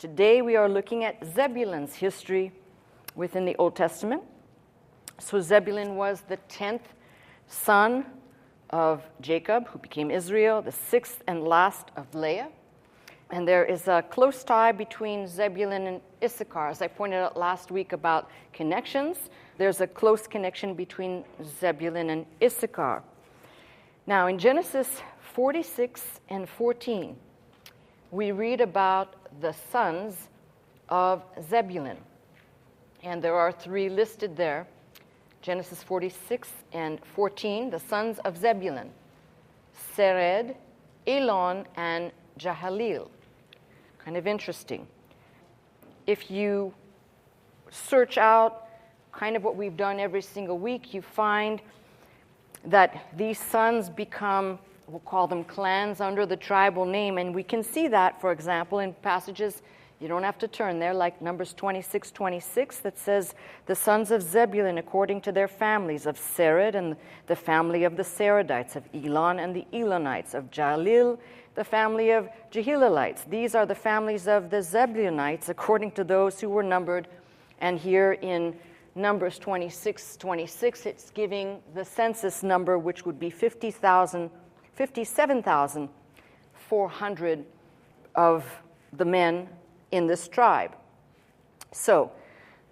Today we are looking at Zebulun's history within the Old Testament. So Zebulun was the 10th son of Jacob, who became Israel, the 6th and last of Leah. And there is a close tie between Zebulun and Issachar. As I pointed out last week about connections, there's a close connection between Zebulun and Issachar. Now, in Genesis 46 and 14, we read about the sons of Zebulun. And there are 3 listed there. Genesis 46 and 14, the sons of Zebulun, Sered, Elon, and Jahaleel. Kind of interesting. If you search out kind of what we've done every single week, you find that these sons become, we'll call them clans under the tribal name, and we can see that, for example, in passages, you don't have to turn there, like Numbers 26:26, that says, the sons of Zebulun according to their families, of Sered and the family of the Seredites, of Elon and the Elonites, of Jahaleel, the family of Jehilelites. These are the families of the Zebulunites according to those who were numbered. And here in Numbers 26:26, it's giving the census number, which would be 57,400 of the men in this tribe. So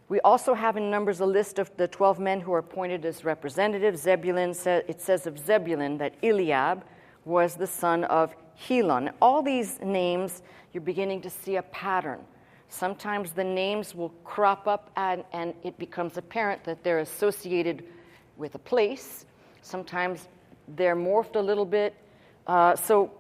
we also have in Numbers a list of the 12 men who are appointed as representatives. Zebulun, it says of Zebulun that Eliab was the son of Helon. All these names, you're beginning to see a pattern. Sometimes the names will crop up and it becomes apparent that they're associated with a place. Sometimes they're morphed a little bit. So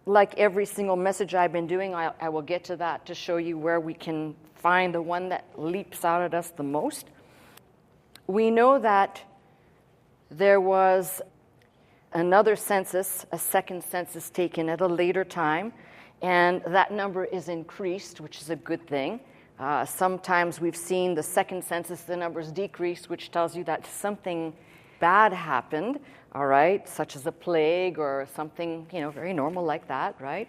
like every single message I've been doing, I will get to that to show you where we can find the one that leaps out at us the most. We know that there was another census, a second census taken at a later time, and that number is increased, which is a good thing. Sometimes we've seen the second census, the numbers decrease, which tells you that something bad happened, all right, such as a plague or something, very normal like that, right?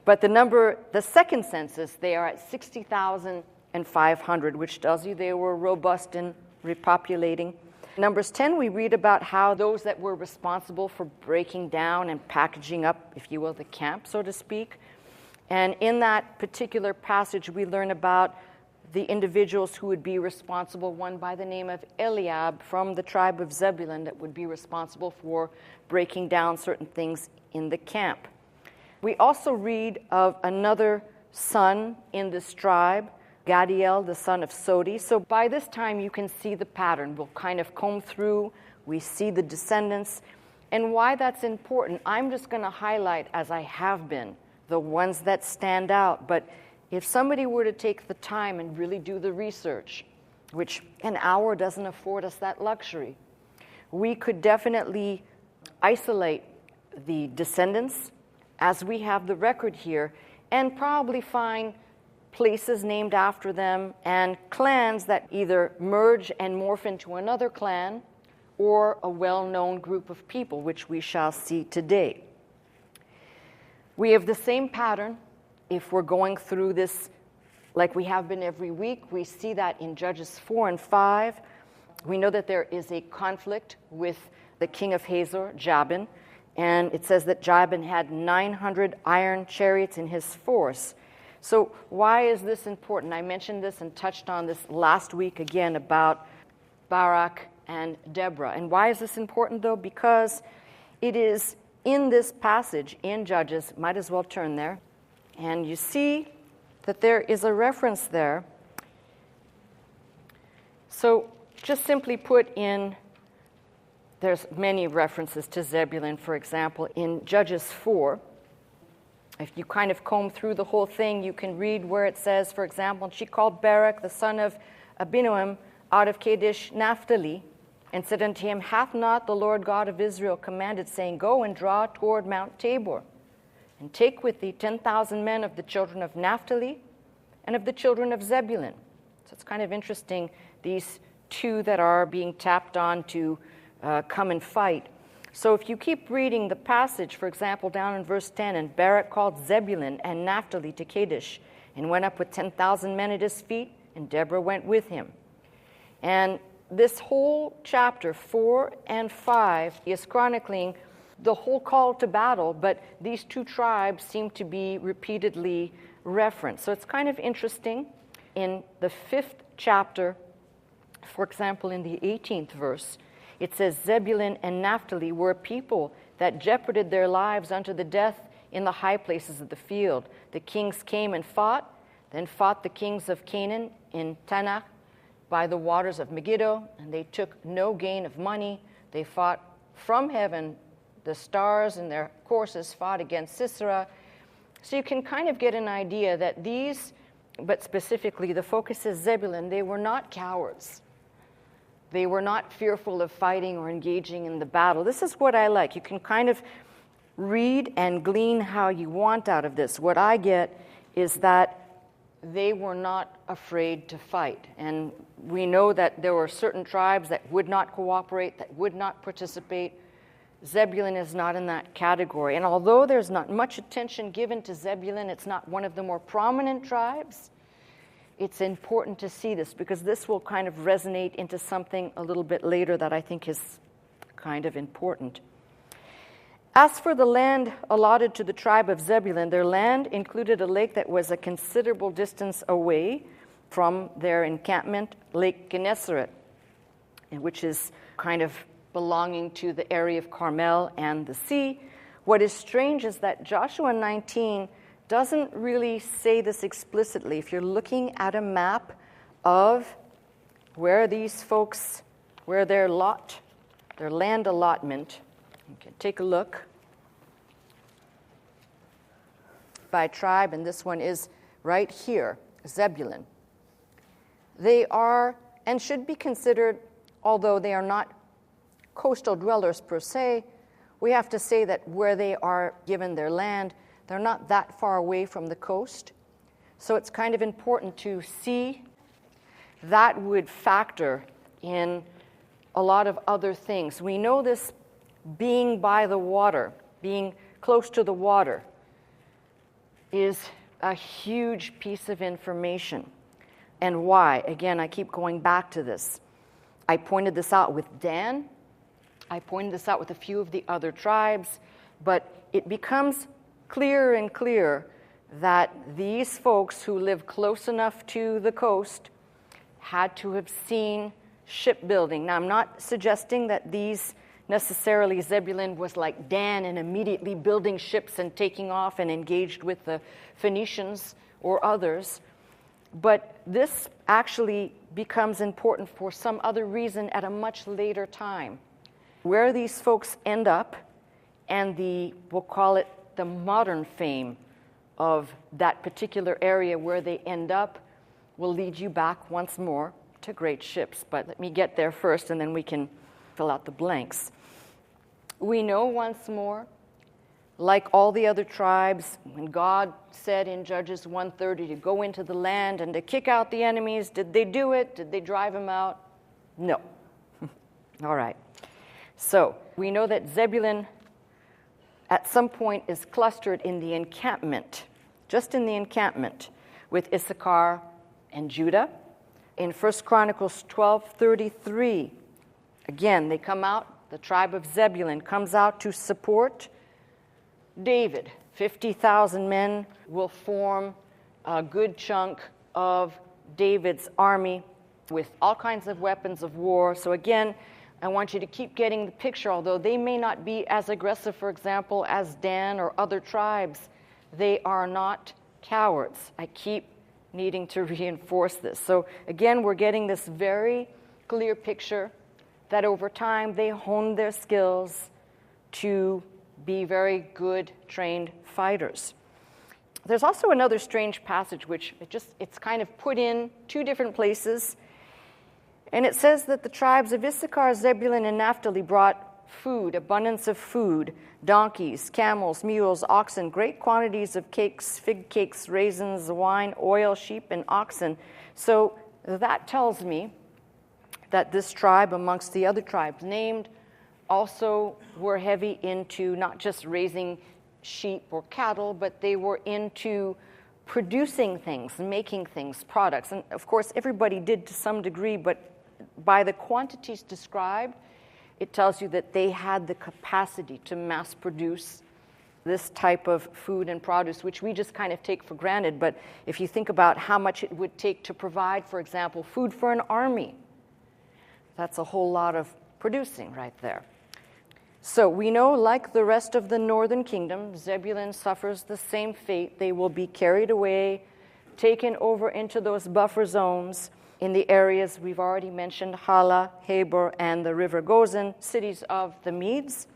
But the second census, they are at 60,500, which tells you they were robust in repopulating. Numbers 10, we read about how those that were responsible for breaking down and packaging up, if you will, the camp, so to speak. And in that particular passage, we learn about the individuals who would be responsible, one by the name of Eliab from the tribe of Zebulun, that would be responsible for breaking down certain things in the camp. We also read of another son in this tribe, Gadiel, the son of Sodi. So by this time, you can see the pattern. We'll kind of comb through. We see the descendants. And why that's important, I'm just going to highlight, as I have been, the ones that stand out. But if somebody were to take the time and really do the research, which an hour doesn't afford us that luxury, we could definitely isolate the descendants, as we have the record here, and probably find places named after them and clans that either merge and morph into another clan or a well-known group of people, which we shall see today. We have the same pattern. If we're going through this like we have been every week, we see that in Judges 4 and 5. We know that there is a conflict with the king of Hazor, Jabin, and it says that Jabin had 900 iron chariots in his force. So why is this important? I mentioned this and touched on this last week again about Barak and Deborah. And why is this important, though? Because it is in this passage in Judges, might as well turn there, and you see that there is a reference there. So just simply put in, there's many references to Zebulun, for example, in Judges 4. If you kind of comb through the whole thing, you can read where it says, for example, and she called Barak, the son of Abinoam, out of Kadesh Naphtali, and said unto him, hath not the Lord God of Israel commanded, saying, go and draw toward Mount Tabor, and take with thee 10,000 men of the children of Naphtali and of the children of Zebulun. So it's kind of interesting, these two that are being tapped on to come and fight. So if you keep reading the passage, for example, down in verse 10, and Barak called Zebulun and Naphtali to Kadesh, and went up with 10,000 men at his feet, and Deborah went with him. And this whole chapter, 4 and 5, is chronicling the whole call to battle, but these two tribes seem to be repeatedly referenced. So it's kind of interesting. In the 5th chapter, for example, in the 18th verse, it says, Zebulun and Naphtali were a people that jeoparded their lives unto the death in the high places of the field. The kings came and fought, then fought the kings of Canaan in Tanakh by the waters of Megiddo, and they took no gain of money. They fought from heaven. The stars in their courses fought against Sisera. So you can kind of get an idea that these, but specifically the focus is Zebulun, they were not cowards. They were not fearful of fighting or engaging in the battle. This is what I like. You can kind of read and glean how you want out of this. What I get is that they were not afraid to fight. And we know that there were certain tribes that would not cooperate, that would not participate. Zebulun is not in that category. And although there's not much attention given to Zebulun, it's not one of the more prominent tribes, it's important to see this because this will kind of resonate into something a little bit later that I think is kind of important. As for the land allotted to the tribe of Zebulun, their land included a lake that was a considerable distance away from their encampment, Lake Gennesaret, which is kind of belonging to the area of Carmel and the sea. What is strange is that Joshua 19 doesn't really say this explicitly. If you're looking at a map of where these folks, where their land allotment, you can take a look by tribe, and this one is right here, Zebulun. They are and should be considered, although they are not coastal dwellers per se, we have to say that where they are given their land, they're not that far away from the coast. So it's kind of important to see that would factor in a lot of other things. We know this being by the water, being close to the water, is a huge piece of information. And why? Again, I keep going back to this. I pointed this out with Dan. I pointed this out with a few of the other tribes. But it becomes clearer and clearer that these folks who live close enough to the coast had to have seen shipbuilding. Now, I'm not suggesting that these necessarily Zebulun was like Dan and immediately building ships and taking off and engaged with the Phoenicians or others. But this actually becomes important for some other reason at a much later time. Where these folks end up and we'll call it the modern fame of that particular area where they end up will lead you back once more to great ships. But let me get there first and then we can fill out the blanks. We know once more, like all the other tribes, when God said in Judges 1:30 to go into the land and to kick out the enemies, did they do it? Did they drive them out? No. All right. So we know that Zebulun at some point is clustered in the encampment, just in the encampment, with Issachar and Judah. In 1 Chronicles 12:33, again, they come out, the tribe of Zebulun comes out to support David. 50,000 men will form a good chunk of David's army with all kinds of weapons of war. So again, I want you to keep getting the picture. Although they may not be as aggressive, for example, as Dan or other tribes, they are not cowards. I keep needing to reinforce this. So again, we're getting this very clear picture that over time they honed their skills to be very good, trained fighters. There's also another strange passage which it's kind of put in two different places. And it says that the tribes of Issachar, Zebulun, and Naphtali brought food, abundance of food, donkeys, camels, mules, oxen, great quantities of cakes, fig cakes, raisins, wine, oil, sheep, and oxen. So that tells me that this tribe, amongst the other tribes named, also were heavy into not just raising sheep or cattle, but they were into producing things, making things, products. And of course, everybody did to some degree, but by the quantities described, it tells you that they had the capacity to mass produce this type of food and produce, which we just kind of take for granted. But if you think about how much it would take to provide, for example, food for an army, that's a whole lot of producing right there. So we know, like the rest of the northern kingdom, Zebulun suffers the same fate. They will be carried away, taken over into those buffer zones in the areas we've already mentioned, Hala, Habor, and the river Gozan, cities of the Medes.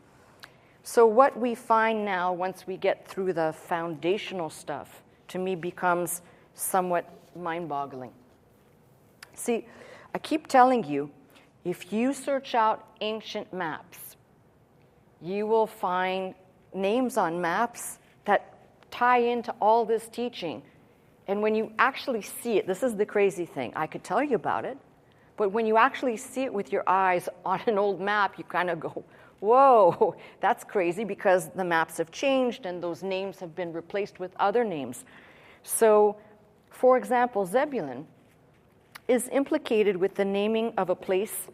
So what we find now, once we get through the foundational stuff, to me becomes somewhat mind-boggling. See, I keep telling you, if you search out ancient maps, you will find names on maps that tie into all this teaching. And when you actually see it, this is the crazy thing. I could tell you about it, but when you actually see it with your eyes on an old map, you kind of go, whoa, that's crazy, because the maps have changed and those names have been replaced with other names. So, for example, Zebulun is implicated with the naming of a place,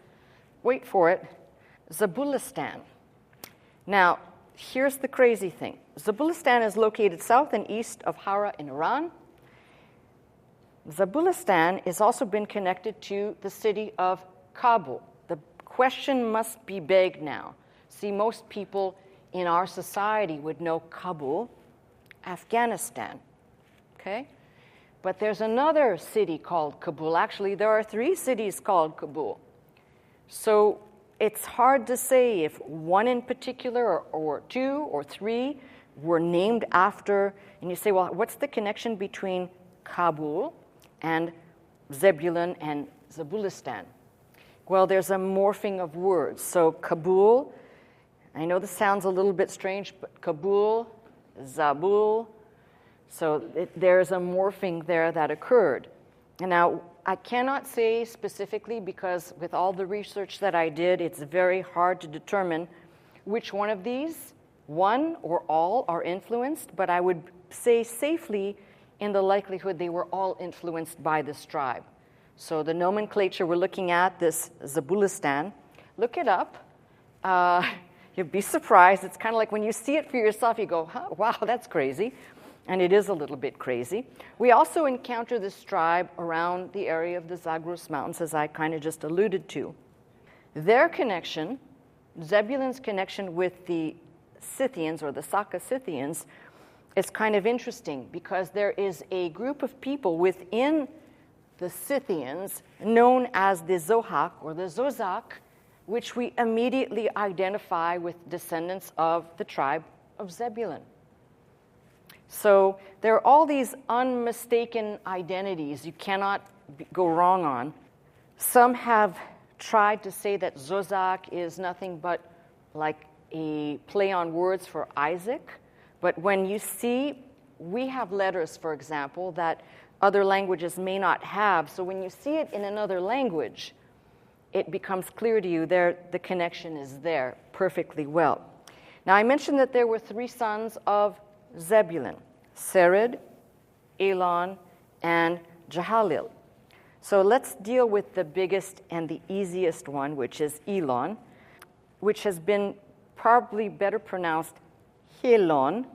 wait for it, Zabulistan. Now, here's the crazy thing. Zabulistan is located south and east of Hara in Iran. Zabulistan has also been connected to the city of Kabul. The question must be begged now. See, most people in our society would know Kabul, Afghanistan, okay? But there's another city called Kabul. Actually, there are 3 cities called Kabul. So it's hard to say if one in particular or 2 or 3 were named after, and you say, well, what's the connection between Kabul and Zebulun and Zabulistan? Well, there's a morphing of words. So Kabul, I know this sounds a little bit strange, but Kabul, Zabul, so there's a morphing there that occurred. And now, I cannot say specifically, because with all the research that I did, it's very hard to determine which one of these, one or all, are influenced, but I would say safely in the likelihood they were all influenced by this tribe. So the nomenclature we're looking at, this Zabulistan, look it up. You'll be surprised. It's kind of like when you see it for yourself, you go, huh, wow, that's crazy. And it is a little bit crazy. We also encounter this tribe around the area of the Zagros Mountains, as I kind of just alluded to. Their connection, Zebulun's connection with the Scythians, or the Saka Scythians, is kind of interesting, because there is a group of people within the Scythians known as the Zohak, or the Zozak, which we immediately identify with descendants of the tribe of Zebulun. So there are all these unmistaken identities you cannot go wrong on. Some have tried to say that Zozak is nothing but like a play on words for Isaac. But when you see, we have letters, for example, that other languages may not have. So when you see it in another language, it becomes clear to you there the connection is there perfectly well. Now, I mentioned that there were 3 sons of Zebulun: Sered, Elon, and Jahalil. So let's deal with the biggest and the easiest one, which is Elon, which has been probably better pronounced Helon.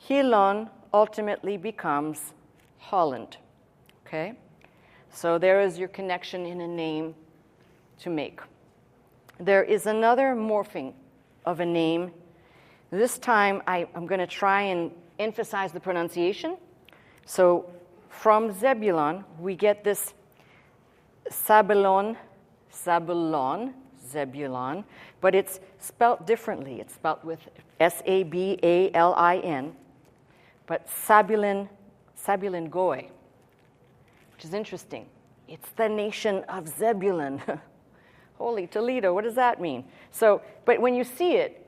Helon ultimately becomes Holland. Okay? So there is your connection in a name to make. There is another morphing of a name. This time I'm going to try and emphasize the pronunciation. So from Zebulun, we get this Sabulon, Zebulun, but it's spelt differently. It's spelt with Sabalin, but Sabulun Goy, which is interesting. It's the nation of Zebulun. Holy Toledo, what does that mean? So, but when you see it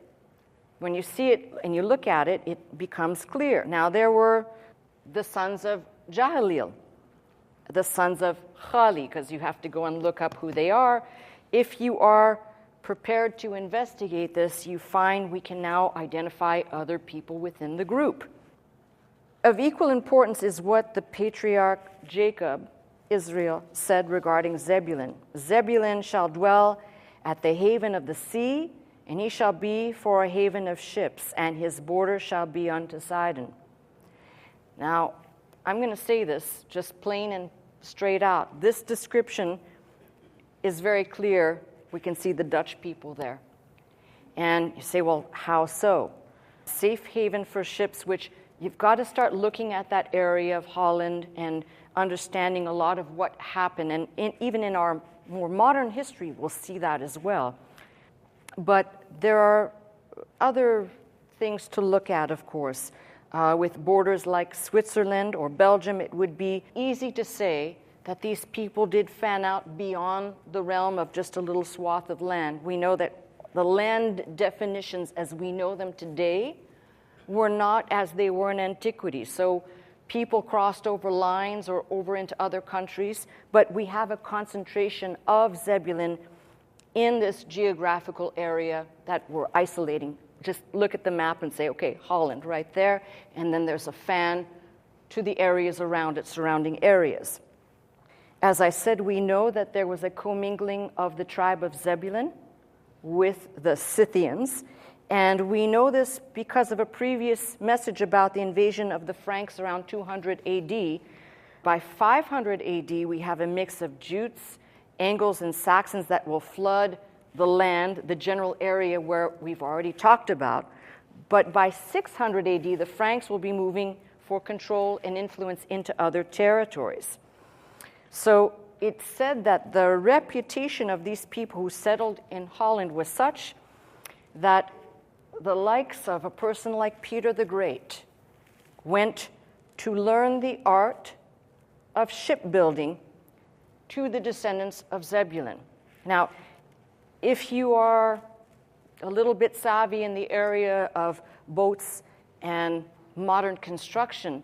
and you look at it, it becomes clear. Now, there were the sons of Jahalil, the sons of Khali, because you have to go and look up who they are. If you are prepared to investigate this, you find we can now identify other people within the group. Of equal importance is what the patriarch Jacob, Israel, said regarding Zebulun. Zebulun shall dwell at the haven of the sea, and he shall be for a haven of ships, and his border shall be unto Sidon. Now, I'm going to say this just plain and straight out. This description is very clear. We can see the Dutch people there. And you say, well, how so? Safe haven for ships, which you've got to start looking at that area of Holland and understanding a lot of what happened. And even in our more modern history, we'll see that as well. But there are other things to look at, of course. With borders like Switzerland or Belgium, it would be easy to say that these people did fan out beyond the realm of just a little swath of land. We know that the land definitions as we know them today were not as they were in antiquity. So people crossed over lines or over into other countries, but we have a concentration of Zebulun in this geographical area that we're isolating. Just look at the map and say, okay, Holland right there, and then there's a fan to the areas around it, surrounding areas. As I said, we know that there was a commingling of the tribe of Zebulun with the Scythians, and we know this because of a previous message about the invasion of the Franks around 200 AD. By 500 AD, we have a mix of Jutes, Angles, and Saxons that will flood the land, the general area where we've already talked about. But by 600 AD, the Franks will be moving for control and influence into other territories. So it's said that the reputation of these people who settled in Holland was such that the likes of a person like Peter the Great went to learn the art of shipbuilding to the descendants of Zebulun. Now, if you are a little bit savvy in the area of boats and modern construction,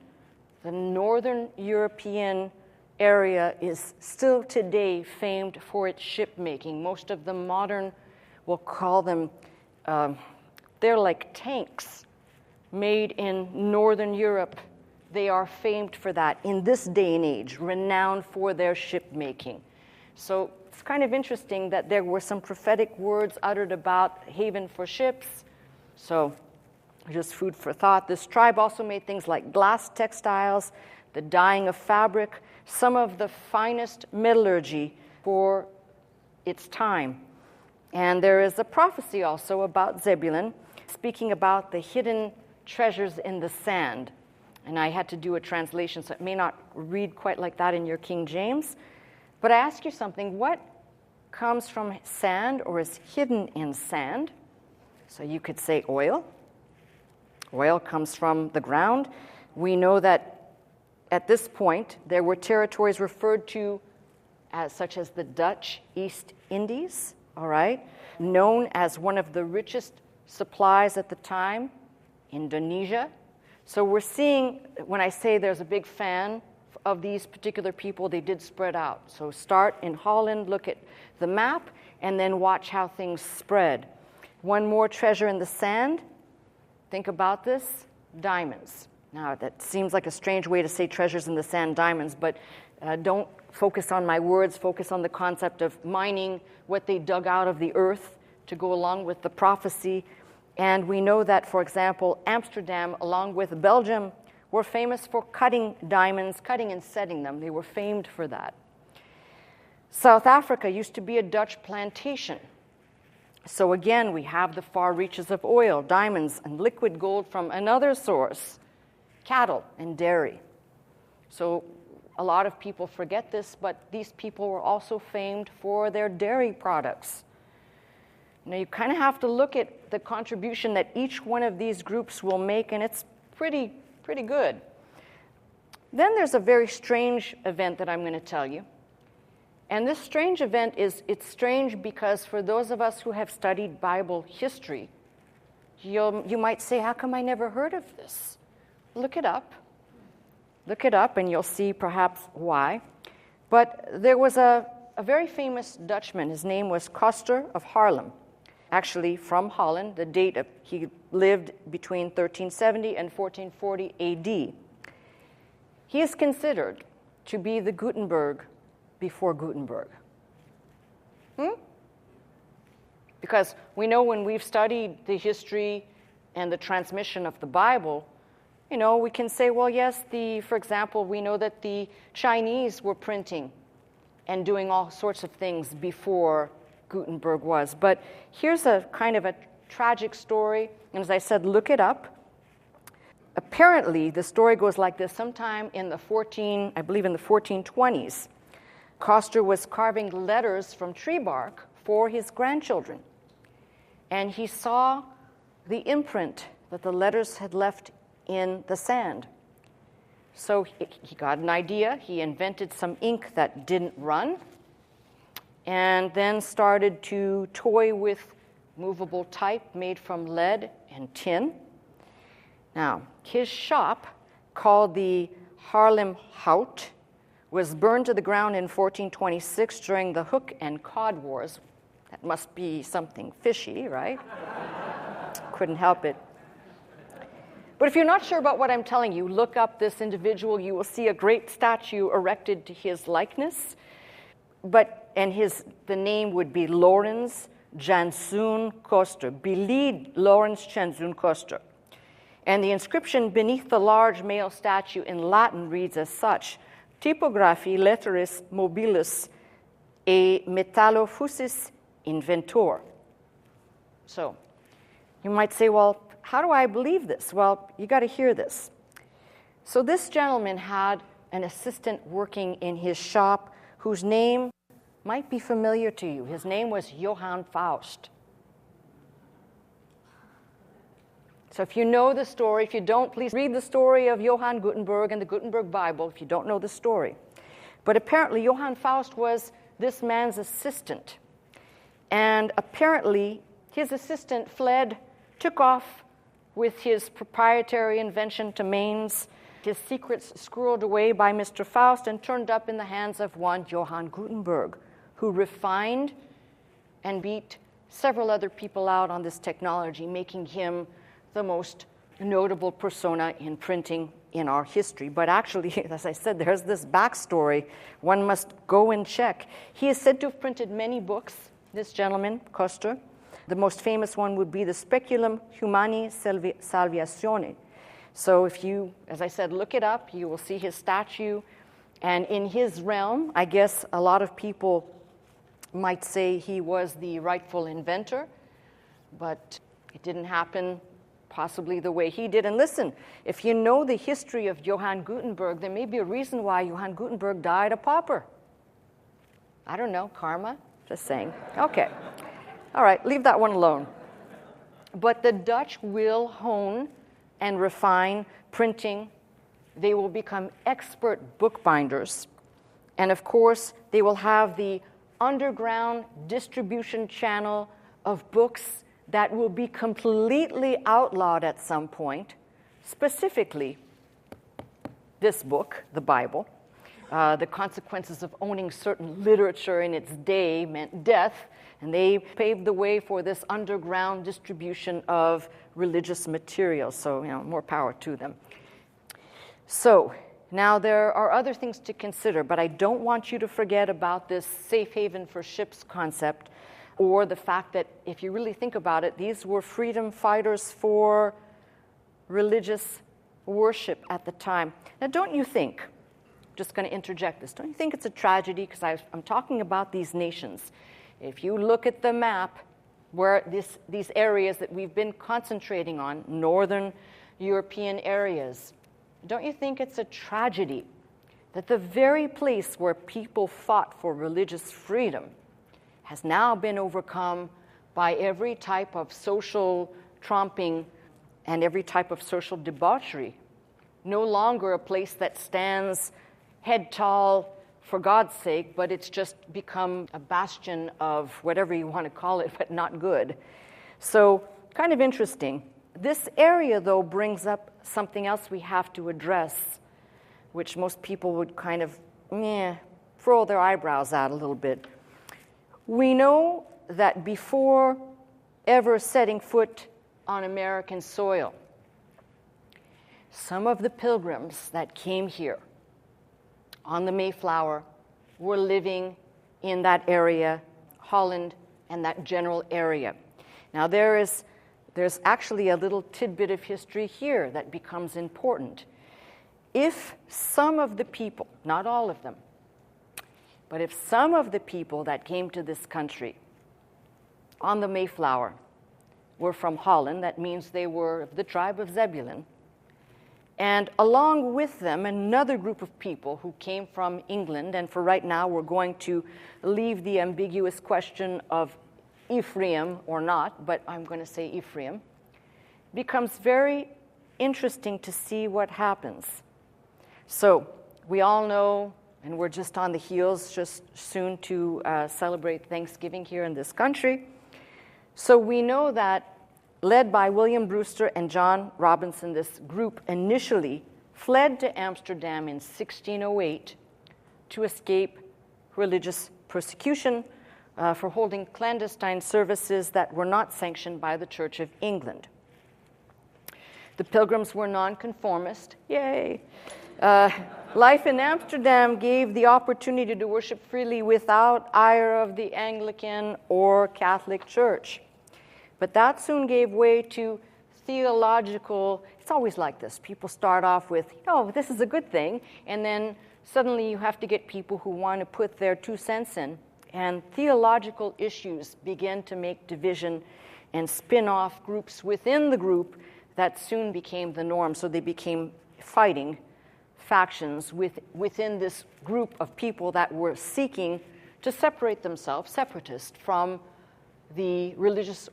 the northern European area is still today famed for its shipmaking. Most of the modern, we'll call them, they're like tanks made in northern Europe. They are famed for that in this day and age, renowned for their shipmaking. So it's kind of interesting that there were some prophetic words uttered about haven for ships. So just food for thought. This tribe also made things like glass textiles, the dyeing of fabric, some of the finest metallurgy for its time. And there is a prophecy also about Zebulun, speaking about the hidden treasures in the sand. And I had to do a translation, so it may not read quite like that in your King James. But I ask you something, what comes from sand or is hidden in sand? So you could say oil. Oil comes from the ground. We know that at this point there were territories referred to as such as the Dutch East Indies, all right, known as one of the richest supplies at the time, Indonesia. So we're seeing, when I say there's a big fan of these particular people, they did spread out. So start in Holland, look at the map, and then watch how things spread. One more treasure in the sand. Think about this, diamonds. Now, that seems like a strange way to say treasures in the sand, diamonds, but don't focus on my words, focus on the concept of mining what they dug out of the earth to go along with the prophecy. And we know that, for example, Amsterdam, along with Belgium, were famous for cutting diamonds, cutting and setting them. They were famed for that. South Africa used to be a Dutch plantation. So again, we have the far reaches of oil, diamonds, and liquid gold from another source, cattle and dairy. So a lot of people forget this, but these people were also famed for their dairy products. Now, you kind of have to look at the contribution that each one of these groups will make, and it's pretty good. Then there's a very strange event that I'm going to tell you. And this strange event it's strange because for those of us who have studied Bible history, you might say, how come I never heard of this? Look it up. Look it up, and you'll see perhaps why. But there was a very famous Dutchman. His name was Koster of Haarlem. actually from Holland. The date of, he lived between 1370 and 1440 AD. He is considered to be the Gutenberg before Gutenberg. Because we know when we've studied the history and the transmission of the Bible, you know, we can say, well, yes, for example, we know that the Chinese were printing and doing all sorts of things before Gutenberg was. But here's a kind of a tragic story, and as I said, look it up. Apparently, the story goes like this. Sometime in the 1420s, Coster was carving letters from tree bark for his grandchildren. And he saw the imprint that the letters had left in the sand. So he got an idea. He invented some ink that didn't run, and then started to toy with movable type made from lead and tin. Now, his shop, called the Haarlem Hout, was burned to the ground in 1426 during the Hook and Cod Wars. That must be something fishy, right? Couldn't help it. But if you're not sure about what I'm telling you, look up this individual. You will see a great statue erected to his likeness. The name would be Lorenz Janszoon Koster, Belied Lorenz Janszoon Koster. And the inscription beneath the large male statue in Latin reads as such: Typographi letteris mobilis e metallo fusis inventor. So you might say, well, how do I believe this? Well, you got to hear this. So this gentleman had an assistant working in his shop whose name might be familiar to you. His name was Johann Faust. So if you know the story, if you don't, please read the story of Johann Gutenberg and the Gutenberg Bible if you don't know the story. But apparently Johann Faust was this man's assistant. And apparently his assistant fled, took off with his proprietary invention to Mainz, his secrets squirreled away by Mr. Faust, and turned up in the hands of one Johann Gutenberg, who refined and beat several other people out on this technology, making him the most notable persona in printing in our history. But actually, as I said, there's this backstory one must go and check. He is said to have printed many books, this gentleman, Koster. The most famous one would be the Speculum Humani Salvatione. So if you, as I said, look it up, you will see his statue. And in his realm, I guess a lot of people might say he was the rightful inventor, but it didn't happen possibly the way he did. And listen, if you know the history of Johann Gutenberg, there may be a reason why Johann Gutenberg died a pauper. I don't know, karma? Just saying. Okay. All right, leave that one alone. But the Dutch will hone and refine printing. They will become expert bookbinders. And of course, they will have the underground distribution channel of books that will be completely outlawed at some point, specifically this book, the Bible. The consequences of owning certain literature in its day meant death, and they paved the way for this underground distribution of religious materials. So, more power to them. So, now there are other things to consider, but I don't want you to forget about this safe haven for ships concept, or the fact that if you really think about it, these were freedom fighters for religious worship at the time. Now, don't you think, just going to interject this, don't you think it's a tragedy? Because I'm talking about these nations. If you look at the map where these areas that we've been concentrating on, northern European areas, don't you think it's a tragedy that the very place where people fought for religious freedom has now been overcome by every type of social tromping and every type of social debauchery? No longer a place that stands head tall for God's sake, but it's just become a bastion of whatever you want to call it, but not good. So, kind of interesting. This area, though, brings up something else we have to address, which most people would kind of furrow their eyebrows at a little bit. We know that before ever setting foot on American soil. Some of the Pilgrims that came here on the Mayflower were living in that area, Holland and that general area. Now there's actually a little tidbit of history here that becomes important. If some of the people, not all of them, but if some of the people that came to this country on the Mayflower were from Holland, that means they were of the tribe of Zebulun, and along with them another group of people who came from England, and for right now we're going to leave the ambiguous question of Ephraim or not, but I'm going to say Ephraim, becomes very interesting to see what happens. So we all know, and we're just on the heels just soon to celebrate Thanksgiving here in this country. So we know that, led by William Brewster and John Robinson, this group initially fled to Amsterdam in 1608 to escape religious persecution for holding clandestine services that were not sanctioned by the Church of England. The Pilgrims were nonconformist. Yay! Life in Amsterdam gave the opportunity to worship freely without ire of the Anglican or Catholic Church. But that soon gave way to theological, it's always like this. People start off with, this is a good thing, and then suddenly you have to get people who want to put their 2 cents in, and theological issues begin to make division and spin-off groups within the group that soon became the norm. So they became fighting factions within this group of people that were seeking to separate themselves, separatists, from the religious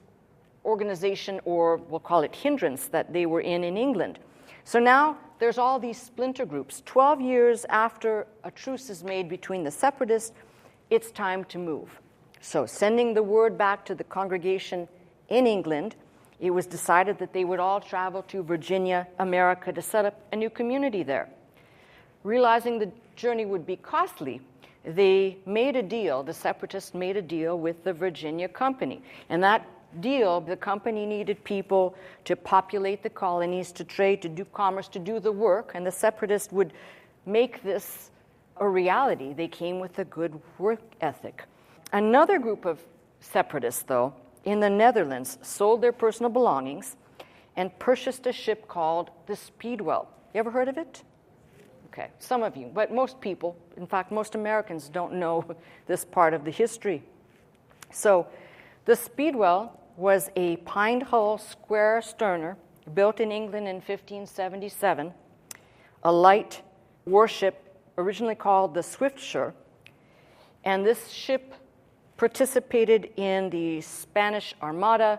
organization, or we'll call it hindrance, that they were in England. So now there's all these splinter groups. 12 years after a truce is made between the separatists, it's time to move. So sending the word back to the congregation in England, it was decided that they would all travel to Virginia, America, to set up a new community there. Realizing the journey would be costly, they made a deal, the separatists made a deal with the Virginia Company. And that deal, the company needed people to populate the colonies, to trade, to do commerce, to do the work, and the separatists would make this a reality. They came with a good work ethic. Another group of separatists, though, in the Netherlands, sold their personal belongings and purchased a ship called the Speedwell. You ever heard of it? Okay, some of you, but most people, in fact, most Americans don't know this part of the history. So the Speedwell was a pine hull square sterner built in England in 1577, a light warship originally called the Swiftsure, and this ship participated in the Spanish Armada.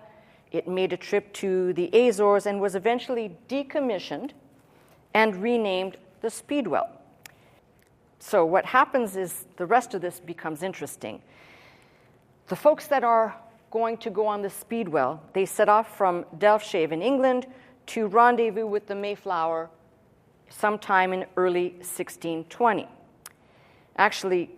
It made a trip to the Azores and was eventually decommissioned and renamed the Speedwell. So what happens is the rest of this becomes interesting. The folks that are going to go on the Speedwell, they set off from Delfshire in England to rendezvous with the Mayflower sometime in early 1620. Actually,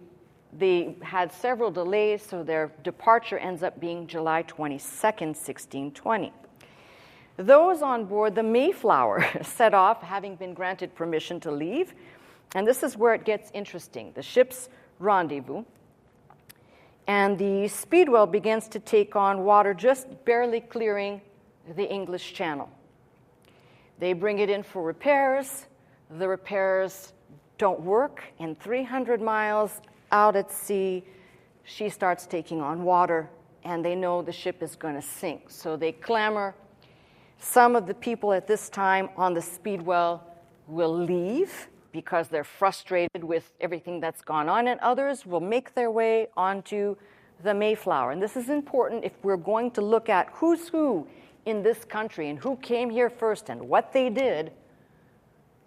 they had several delays, so their departure ends up being July 22nd, 1620. Those on board the Mayflower set off, having been granted permission to leave, and this is where it gets interesting. The ships rendezvous, and the Speedwell begins to take on water just barely clearing the English Channel. They bring it in for repairs. The repairs don't work, and 300 miles out at sea, she starts taking on water, and they know the ship is going to sink. So they clamor. Some of the people at this time on the Speedwell will leave because they're frustrated with everything that's gone on, and others will make their way onto the Mayflower. And this is important if we're going to look at who's who in this country and who came here first and what they did.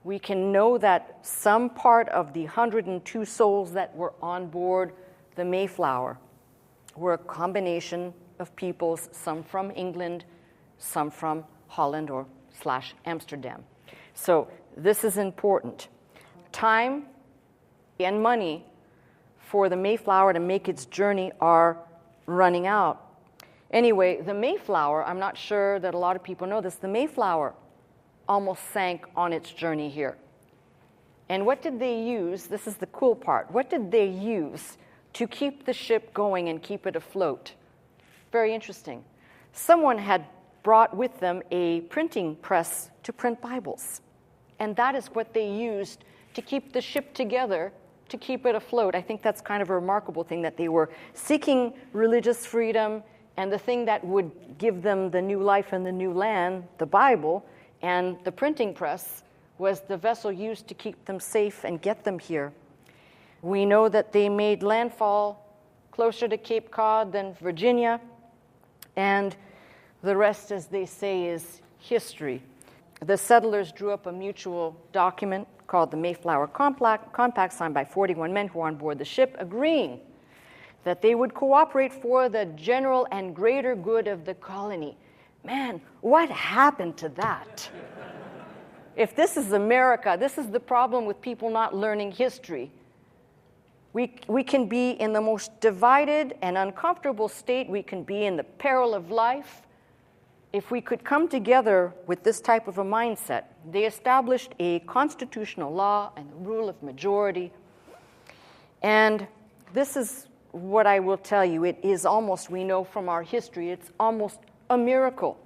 We can know that some part of the 102 souls that were on board the Mayflower were a combination of peoples, some from England, some from Holland or / Amsterdam. So this is important. Time and money for the Mayflower to make its journey are running out. Anyway, the Mayflower, I'm not sure that a lot of people know this, the Mayflower almost sank on its journey here. And what did they use? This is the cool part. What did they use to keep the ship going and keep it afloat? Very interesting. Someone had brought with them a printing press to print Bibles. And that is what they used to keep the ship together, to keep it afloat. I think that's kind of a remarkable thing, that they were seeking religious freedom, and the thing that would give them the new life and the new land, the Bible, and the printing press was the vessel used to keep them safe and get them here. We know that they made landfall closer to Cape Cod than Virginia, and the rest, as they say, is history. The settlers drew up a mutual document called the Mayflower Compact, signed by 41 men who were on board the ship, agreeing that they would cooperate for the general and greater good of the colony. Man, what happened to that? If this is America, this is the problem with people not learning history. We can be in the most divided and uncomfortable state. We can be in the peril of life. If we could come together with this type of a mindset, they established a constitutional law and the rule of majority. And this is what I will tell you. It is almost, we know from our history, it's almost a miracle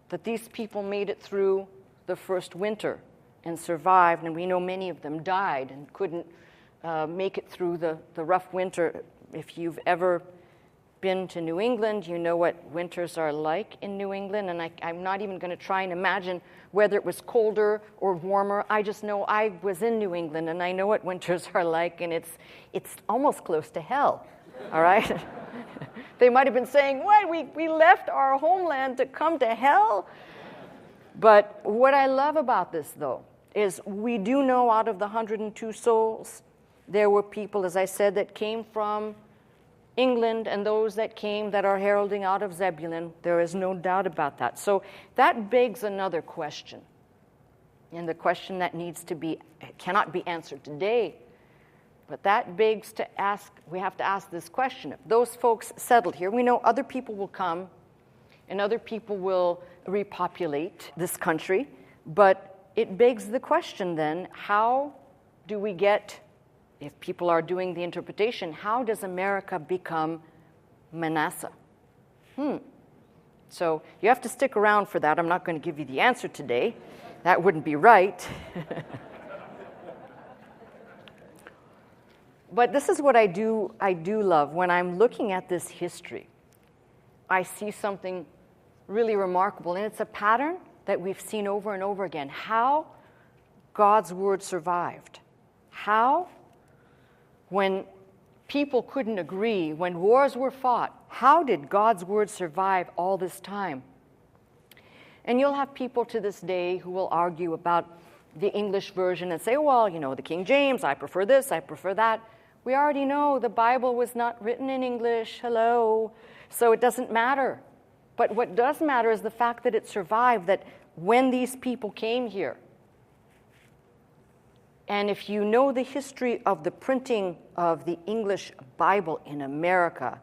that these people made it through the first winter and survived. And we know many of them died and couldn't make it through the rough winter. If you've ever been to New England, you know what winters are like in New England, and I'm not even going to try and imagine whether it was colder or warmer. I just know I was in New England, and I know what winters are like, and it's almost close to hell, all right? They might have been saying, what, we left our homeland to come to hell? But what I love about this, though, is we do know out of the 102 souls, there were people, as I said, that came from England, and those that came that are heralding out of Zebulun. There is no doubt about that. So that begs another question. And the question that cannot be answered today, but that begs to ask, we have to ask this question. If those folks settled here, we know other people will come and other people will repopulate this country, but it begs the question then, how do we get, if people are doing the interpretation, how does America become Manasseh? So you have to stick around for that. I'm not going to give you the answer today. That wouldn't be right. But this is what I do love. When I'm looking at this history, I see something really remarkable, and it's a pattern that we've seen over and over again. How God's word survived. How, when people couldn't agree, when wars were fought, how did God's word survive all this time? And you'll have people to this day who will argue about the English version and say, well, you know, the King James, I prefer this, I prefer that. We already know the Bible was not written in English, hello, so it doesn't matter. But what does matter is the fact that it survived, that when these people came here, and if you know the history of the printing of the English Bible in America,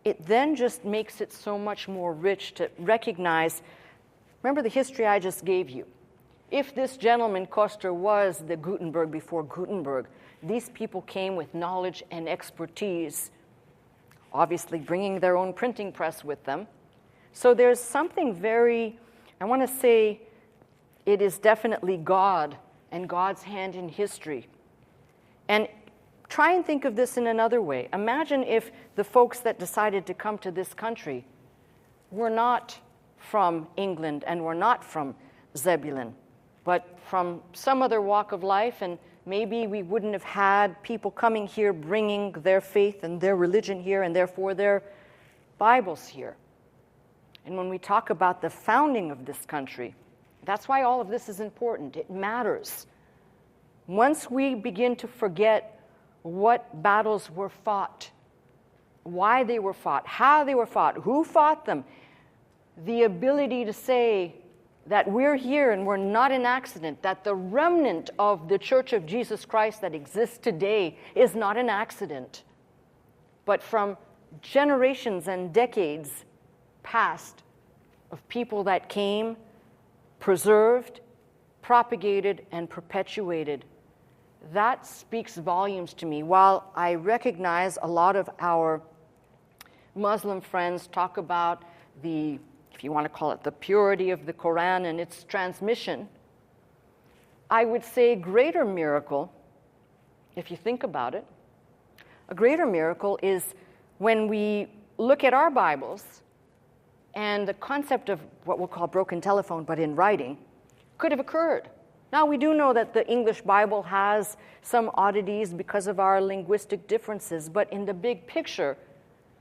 it then just makes it so much more rich to recognize, remember the history I just gave you. If this gentleman, Koster, was the Gutenberg before Gutenberg, these people came with knowledge and expertise, obviously bringing their own printing press with them. So there's something very, I want to say, it is definitely God and God's hand in history. And try and think of this in another way. Imagine if the folks that decided to come to this country were not from England and were not from Zebulun, but from some other walk of life, and maybe we wouldn't have had people coming here bringing their faith and their religion here and therefore their Bibles here. And when we talk about the founding of this country, that's why all of this is important. It matters. Once we begin to forget what battles were fought, why they were fought, how they were fought, who fought them, the ability to say that we're here and we're not an accident, that the remnant of the Church of Jesus Christ that exists today is not an accident, but from generations and decades past of people that came, preserved, propagated, and perpetuated. That speaks volumes to me. While I recognize a lot of our Muslim friends talk about the, if you want to call it, the purity of the Quran and its transmission, I would say a greater miracle, if you think about it, a greater miracle is when we look at our Bibles and the concept of what we'll call broken telephone, but in writing, could have occurred. Now, we do know that the English Bible has some oddities because of our linguistic differences, but in the big picture,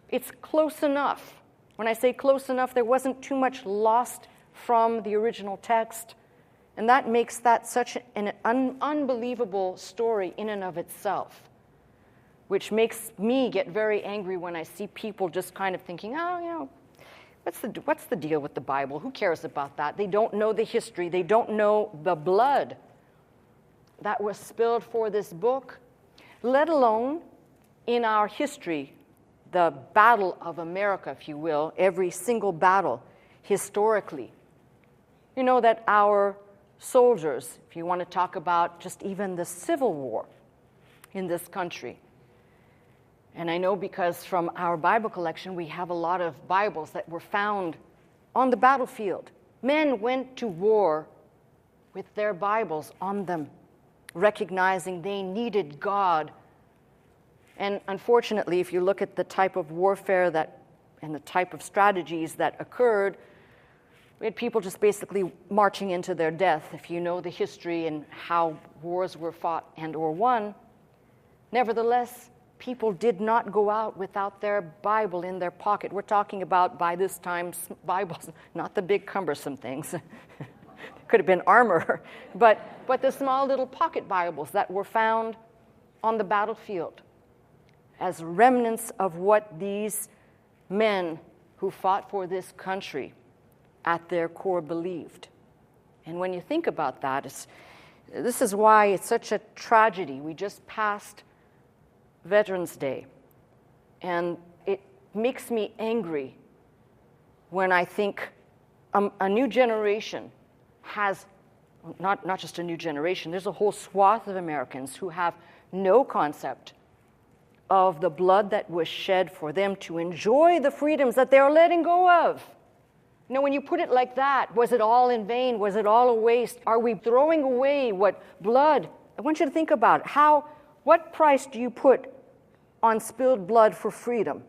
it's close enough. When I say close enough, there wasn't too much lost from the original text, and that makes that such an unbelievable story in and of itself, which makes me get very angry when I see people just kind of thinking, oh, you know, what's the deal with the Bible? Who cares about that? They don't know the history. They don't know the blood that was spilled for this book, let alone in our history, the battle of America, if you will, every single battle historically. You know that our soldiers, if you want to talk about just even the Civil War in this country, and I know because from our Bible collection, we have a lot of Bibles that were found on the battlefield. Men went to war with their Bibles on them, recognizing they needed God. And unfortunately, if you look at the type of warfare that and the type of strategies that occurred, we had people just basically marching into their death. If you know the history and how wars were fought and or won, nevertheless, people did not go out without their Bible in their pocket. We're talking about, by this time, Bibles, not the big cumbersome things. Could have been armor, but the small little pocket Bibles that were found on the battlefield as remnants of what these men who fought for this country at their core believed. And when you think about that, this is why it's such a tragedy. We just passed Veterans Day, and it makes me angry when I think a new generation has, not just a new generation, there's a whole swath of Americans who have no concept of the blood that was shed for them to enjoy the freedoms that they're letting go of. You know, when you put it like that, was it all in vain? Was it all a waste? Are we throwing away what blood? I want you to think about it. What price do you put on spilled blood for freedom?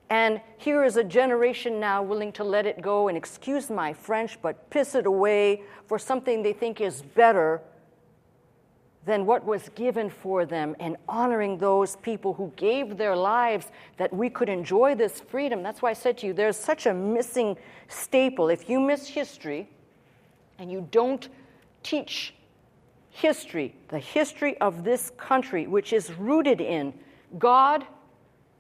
And here is a generation now willing to let it go and, excuse my French, but piss it away for something they think is better than what was given for them, and honoring those people who gave their lives that we could enjoy this freedom. That's why I said to you, there's such a missing staple. If you miss history and you don't teach history, the history of this country, which is rooted in God,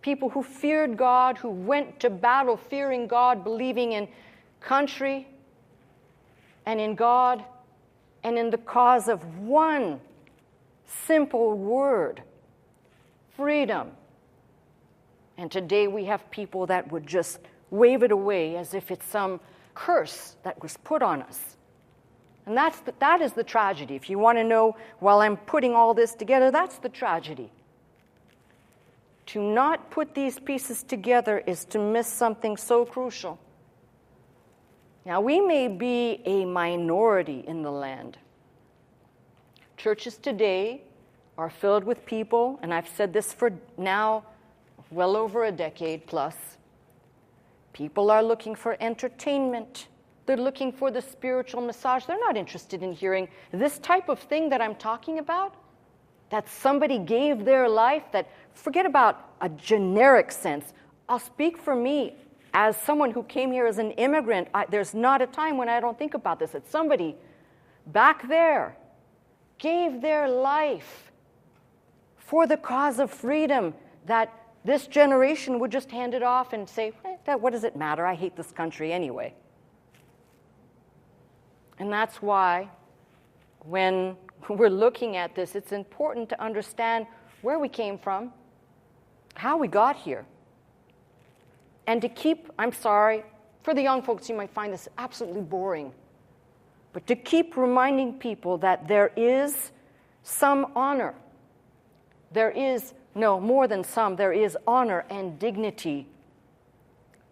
people who feared God, who went to battle fearing God, believing in country and in God and in the cause of one simple word, freedom. And today we have people that would just wave it away as if it's some curse that was put on us. And that is the tragedy. If you want to know, while I'm putting all this together, that's the tragedy. To not put these pieces together is to miss something so crucial. Now, we may be a minority in the land. Churches today are filled with people, and I've said this for now well over a decade plus. People are looking for entertainment. They're looking for the spiritual massage. They're not interested in hearing this type of thing that I'm talking about, that somebody gave their life, that forget about a generic sense. I'll speak for me as someone who came here as an immigrant. There's not a time when I don't think about this, that somebody back there gave their life for the cause of freedom, that this generation would just hand it off and say, what does it matter? I hate this country anyway. And that's why when we're looking at this, it's important to understand where we came from, how we got here, And to keep, I'm sorry, for the young folks, you might find this absolutely boring, but to keep reminding people that there is some honor. There is, no, more than some, there is honor and dignity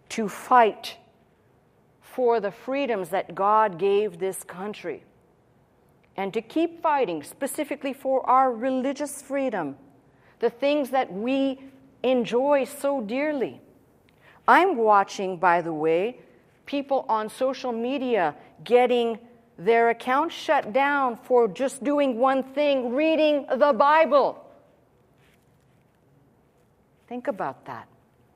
to fight for the freedoms that God gave this country. And to keep fighting specifically for our religious freedom, the things that we enjoy so dearly. I'm watching, by the way, people on social media getting their accounts shut down for just doing one thing, reading the Bible. Think about that.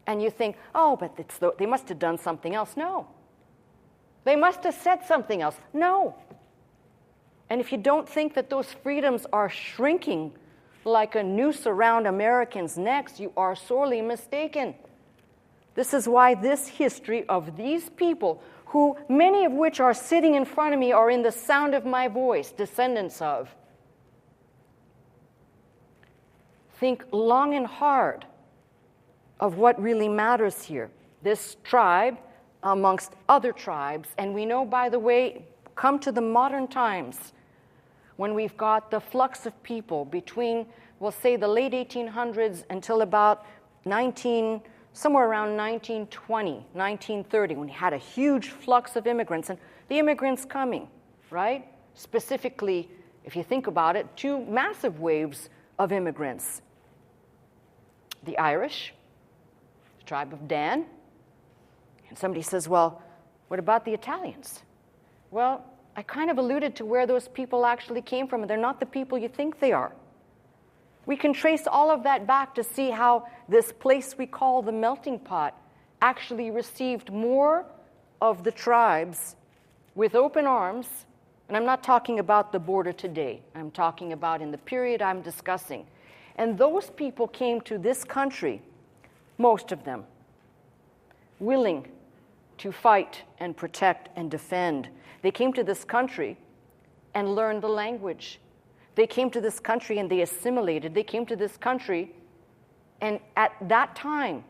And you think, oh, but they must have done something else. No. They must have said something else. No. And if you don't think that those freedoms are shrinking like a noose around Americans' necks, you are sorely mistaken. This is why this history of these people, who many of which are sitting in front of me, are in the sound of my voice, descendants of. Think long and hard of what really matters here. This tribe, amongst other tribes, and we know, by the way, come to the modern times, when we've got the flux of people between, we'll say, the late 1800s until about somewhere around 1920, 1930, when we had a huge flux of immigrants, and the immigrants coming, right? Specifically, if you think about it, two massive waves of immigrants. The Irish, the tribe of Dan, and somebody says, well, what about the Italians? Well, I kind of alluded to where those people actually came from, and they're not the people you think they are. We can trace all of that back to see how this place we call the melting pot actually received more of the tribes with open arms, and I'm not talking about the border today. I'm talking about in the period I'm discussing. And those people came to this country, most of them, willing to fight and protect and defend. They came to this country and learned the language. They came to this country and they assimilated. They came to this country and at that time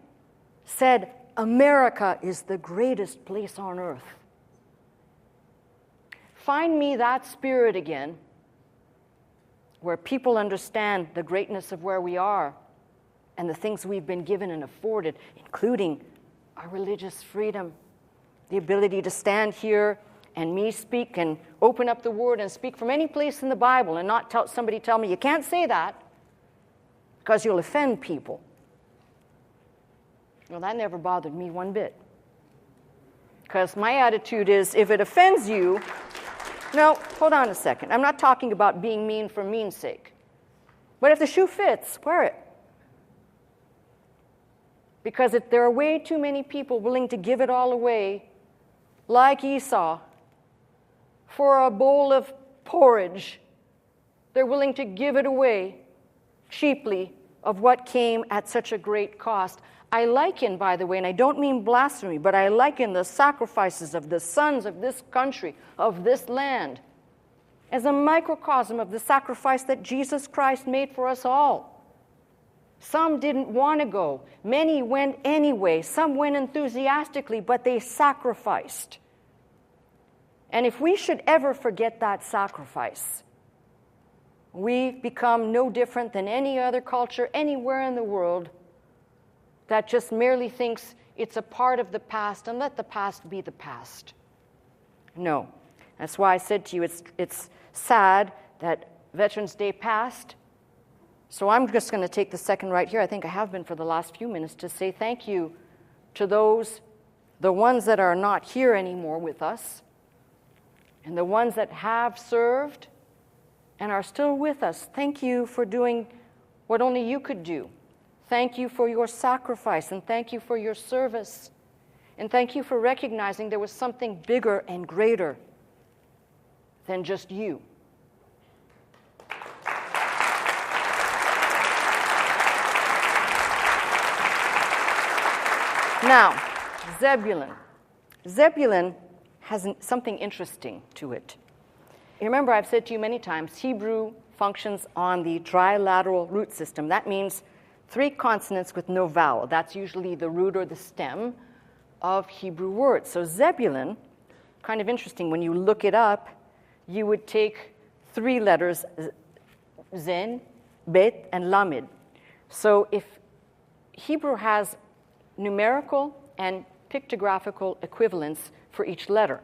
said, America is the greatest place on earth. Find me that spirit again, where people understand the greatness of where we are and the things we've been given and afforded, including our religious freedom, the ability to stand here and me speak and open up the Word and speak from any place in the Bible and not somebody tell me, you can't say that because you'll offend people. Well, that never bothered me one bit. Because my attitude is, if it offends you, no, hold on a second. I'm not talking about being mean for mean's sake. But if the shoe fits, wear it. Because if there are way too many people willing to give it all away, like Esau, for a bowl of porridge, they're willing to give it away cheaply of what came at such a great cost. I liken, by the way, and I don't mean blasphemy, but I liken the sacrifices of the sons of this country, of this land, as a microcosm of the sacrifice that Jesus Christ made for us all. Some didn't want to go. Many went anyway. Some went enthusiastically, but they sacrificed. And if we should ever forget that sacrifice, we become no different than any other culture anywhere in the world that just merely thinks it's a part of the past and let the past be the past. No. That's why I said to you, it's sad that Veterans Day passed. So I'm just going to take the second right here, I think I have been for the last few minutes, to say thank you to those, the ones that are not here anymore with us, and the ones that have served and are still with us. Thank you for doing what only you could do. Thank you for your sacrifice, and thank you for your service. And thank you for recognizing there was something bigger and greater than just you. Now, Zebulun. Zebulun has something interesting to it. You remember I've said to you many times, Hebrew functions on the trilateral root system. That means 3 consonants with no vowel. That's usually the root or the stem of Hebrew words. So Zebulun, kind of interesting, when you look it up, you would take 3 letters, Zen, Bet, and Lamed. So if Hebrew has numerical and pictographical equivalents for each letter.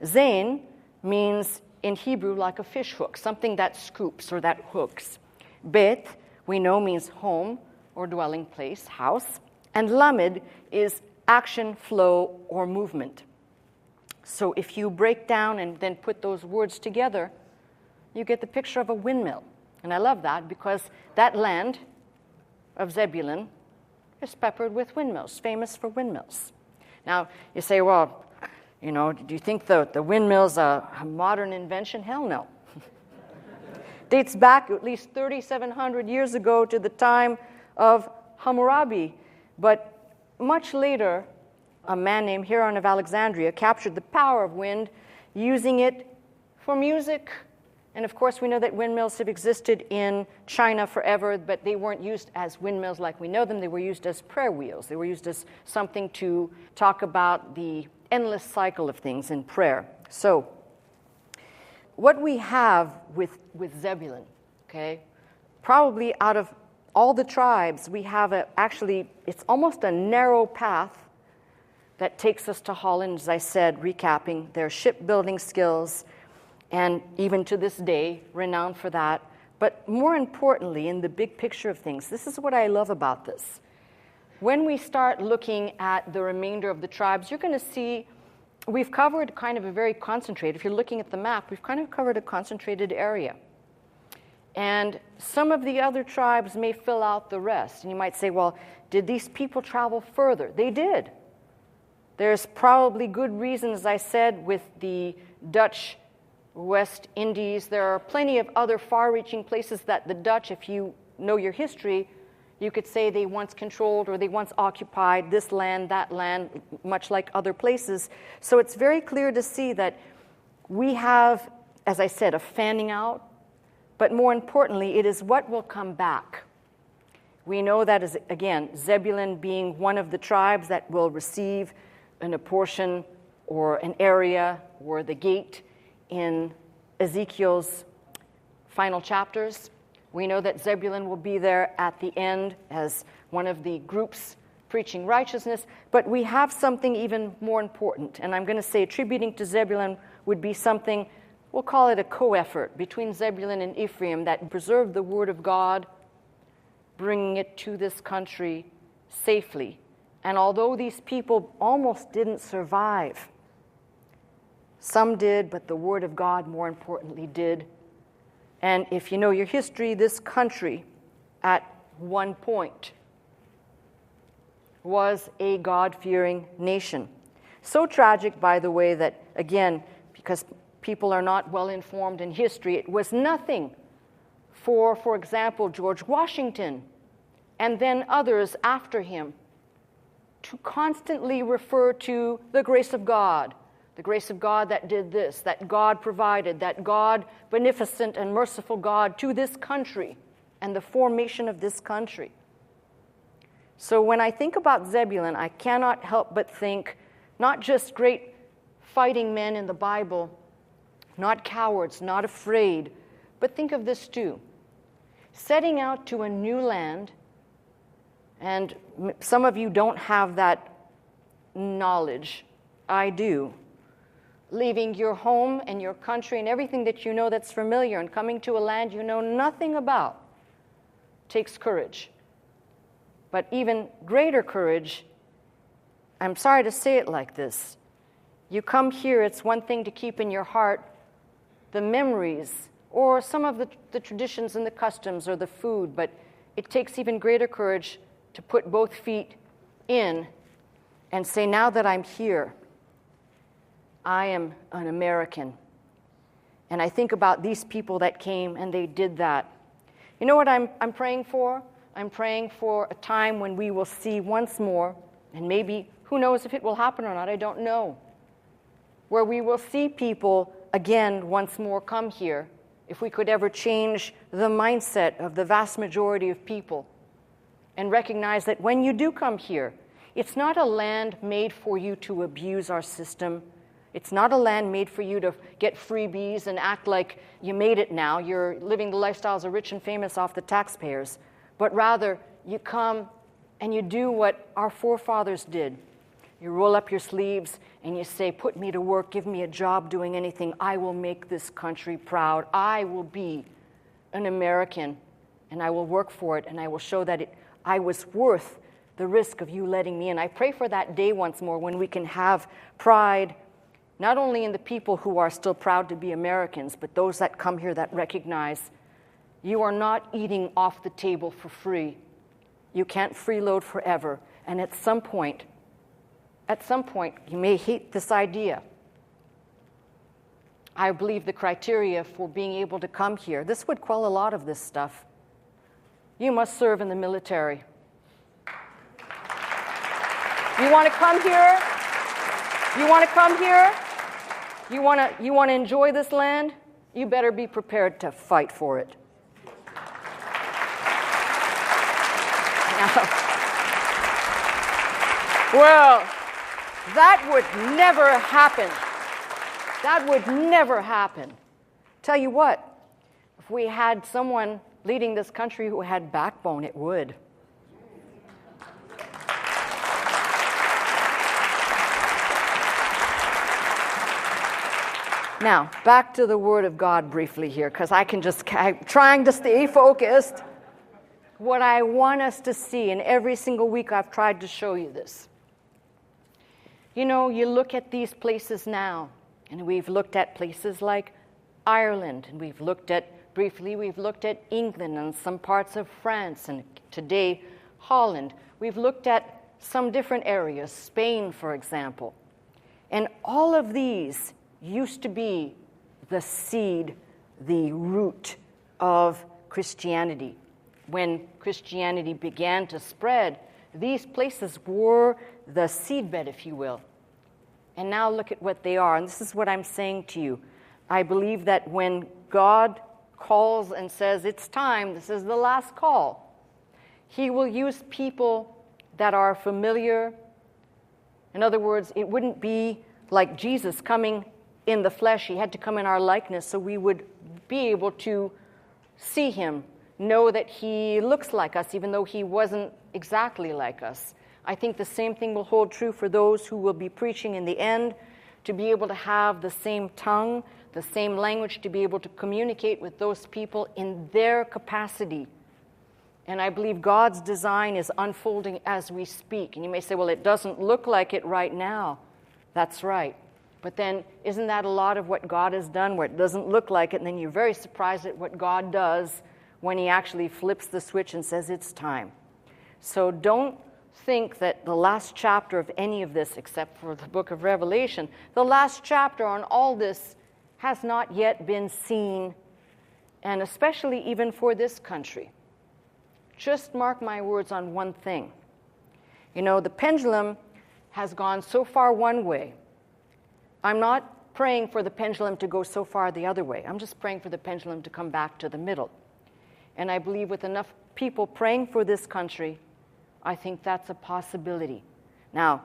Zain means in Hebrew like a fish hook, something that scoops or that hooks. Bet, we know, means home or dwelling place, house. And Lamed is action, flow, or movement. So if you break down and then put those words together, you get the picture of a windmill. And I love that because that land of Zebulun is peppered with windmills, famous for windmills. Now, you say, well, do you think the windmill's a modern invention? Hell no. Dates back at least 3,700 years ago to the time of Hammurabi. But much later, a man named Hieron of Alexandria captured the power of wind, using it for music. And of course, we know that windmills have existed in China forever, but they weren't used as windmills like we know them. They were used as prayer wheels. They were used as something to talk about the endless cycle of things in prayer. So what we have with Zebulun, okay, probably out of all the tribes, we have it's almost a narrow path that takes us to Holland, as I said, recapping their shipbuilding skills, and even to this day, renowned for that. But more importantly, in the big picture of things, this is what I love about this. When we start looking at the remainder of the tribes, you're going to see we've covered kind of a very concentrated, if you're looking at the map, we've kind of covered a concentrated area. And some of the other tribes may fill out the rest. And you might say, well, did these people travel further? They did. There's probably good reasons, as I said, with the Dutch West Indies. There are plenty of other far-reaching places that the Dutch, if you know your history, you could say they once controlled or they once occupied this land, that land, much like other places. So it's very clear to see that we have, as I said, a fanning out, but more importantly, it is what will come back. We know that is, again, Zebulun being one of the tribes that will receive a portion or an area or the gate in Ezekiel's final chapters. We know that Zebulun will be there at the end as one of the groups preaching righteousness, but we have something even more important, and I'm going to say attributing to Zebulun would be something, we'll call it a co-effort between Zebulun and Ephraim that preserved the word of God, bringing it to this country safely. And although these people almost didn't survive, some did, but the word of God, more importantly, did. And if you know your history, this country at one point was a God-fearing nation. So tragic, by the way, that, again, because people are not well informed in history, it was nothing for example, George Washington and then others after him to constantly refer to the grace of God that did this, that God provided, that God, beneficent and merciful God to this country and the formation of this country. So when I think about Zebulun, I cannot help but think not just great fighting men in the Bible, not cowards, not afraid, but think of this too. Setting out to a new land, and some of you don't have that knowledge. I do. Leaving your home and your country and everything that you know that's familiar and coming to a land you know nothing about takes courage. But even greater courage, I'm sorry to say it like this, you come here, it's one thing to keep in your heart the memories or some of the traditions and the customs or the food, but it takes even greater courage to put both feet in and say, now that I'm here, I am an American. And I think about these people that came and they did that. You know what I'm praying for? I'm praying for a time when we will see once more, and maybe, who knows if it will happen or not, I don't know, where we will see people again once more come here, if we could ever change the mindset of the vast majority of people and recognize that when you do come here, It's not a land made for you to abuse our system. It's not a land made for you to get freebies and act like you made it now. You're living the lifestyles of rich and famous off the taxpayers. But rather, you come and you do what our forefathers did. You roll up your sleeves and you say, put me to work, give me a job doing anything. I will make this country proud. I will be an American, and I will work for it, and I will show that I was worth the risk of you letting me in. I pray for that day once more when we can have pride, not only in the people who are still proud to be Americans, but those that come here that recognize you are not eating off the table for free. You can't freeload forever. And at some point, you may hate this idea. I believe the criteria for being able to come here, this would quell a lot of this stuff. You must serve in the military. You want to come here? You want to come here? You want to enjoy this land? You better be prepared to fight for it. Well, that would never happen. That would never happen. Tell you what, if we had someone leading this country who had backbone, it would. Now, back to the Word of God briefly here, because I'm trying to stay focused. What I want us to see, and every single week I've tried to show you this. You know, you look at these places now, and we've looked at places like Ireland, and we've looked at England and some parts of France, and today Holland. We've looked at some different areas, Spain, for example. And all of these used to be the seed, the root of Christianity. When Christianity began to spread, these places were the seedbed, if you will. And now look at what they are. And this is what I'm saying to you. I believe that when God calls and says, it's time, this is the last call, He will use people that are familiar. In other words, it wouldn't be like Jesus coming in the flesh. He had to come in our likeness so we would be able to see Him, know that He looks like us, even though He wasn't exactly like us. I think the same thing will hold true for those who will be preaching in the end, to be able to have the same tongue, the same language, to be able to communicate with those people in their capacity. And I believe God's design is unfolding as we speak. And you may say, well, it doesn't look like it right now. That's right. But then, isn't that a lot of what God has done, where it doesn't look like it, and then you're very surprised at what God does when He actually flips the switch and says it's time. So don't think that the last chapter of any of this, except for the book of Revelation, the last chapter on all this has not yet been seen, and especially even for this country. Just mark my words on one thing. You know, the pendulum has gone so far one way. I'm not praying for the pendulum to go so far the other way. I'm just praying for the pendulum to come back to the middle. And I believe with enough people praying for this country, I think that's a possibility. Now,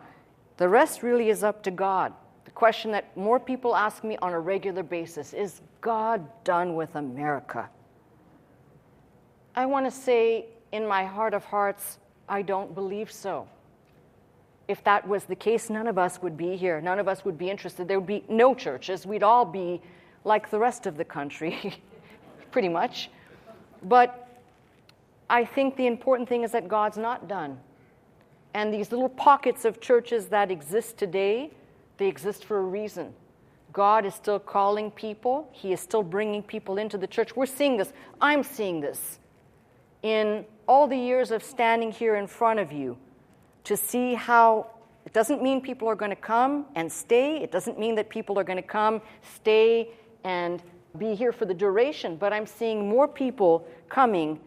the rest really is up to God. The question that more people ask me on a regular basis is, God done with America? I want to say in my heart of hearts, I don't believe so. If that was the case, none of us would be here. None of us would be interested. There would be no churches. We'd all be like the rest of the country, pretty much. But I think the important thing is that God's not done. And these little pockets of churches that exist today, they exist for a reason. God is still calling people. He is still bringing people into the church. We're seeing this. I'm seeing this in all the years of standing here in front of you, to see how it doesn't mean people are going to come and stay. It doesn't mean that people are going to come, stay, and be here for the duration. But I'm seeing more people coming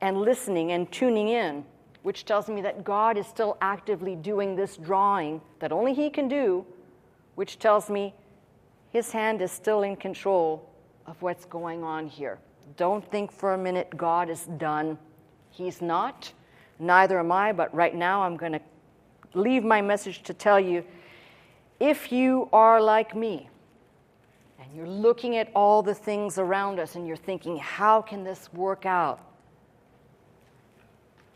and listening and tuning in, which tells me that God is still actively doing this drawing that only He can do, which tells me His hand is still in control of what's going on here. Don't think for a minute God is done. He's not. Neither am I, but right now I'm going to leave my message to tell you, if you are like me, and you're looking at all the things around us and you're thinking, how can this work out?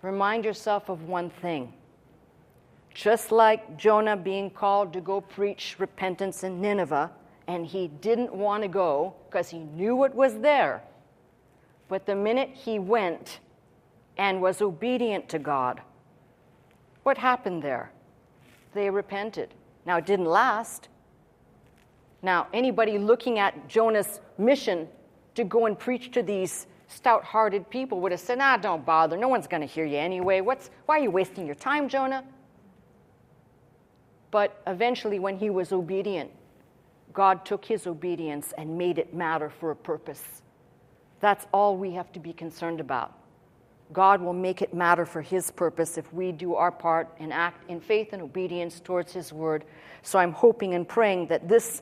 Remind yourself of one thing. Just like Jonah being called to go preach repentance in Nineveh, and he didn't want to go because he knew what was there. But the minute he went and was obedient to God, what happened there? They repented. Now, it didn't last. Now, anybody looking at Jonah's mission to go and preach to these stout-hearted people would have said, don't bother. No one's going to hear you anyway. Why are you wasting your time, Jonah? But eventually, when he was obedient, God took his obedience and made it matter for a purpose. That's all we have to be concerned about. God will make it matter for his purpose if we do our part and act in faith and obedience towards his word. So I'm hoping and praying that this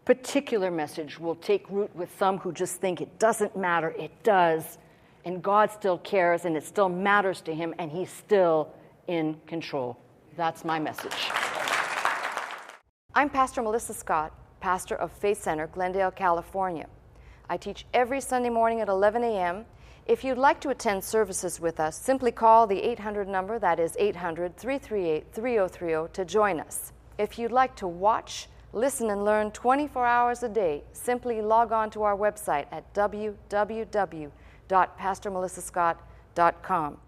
particular message will take root with some who just think it doesn't matter. It does. And God still cares, and it still matters to him, and he's still in control. That's my message. I'm Pastor Melissa Scott, pastor of Faith Center, Glendale, California. I teach every Sunday morning at 11 a.m. If you'd like to attend services with us, simply call the 800 number, that is 800-338-3030, to join us. If you'd like to watch, listen, and learn 24 hours a day, simply log on to our website at www.pastormelissascott.com.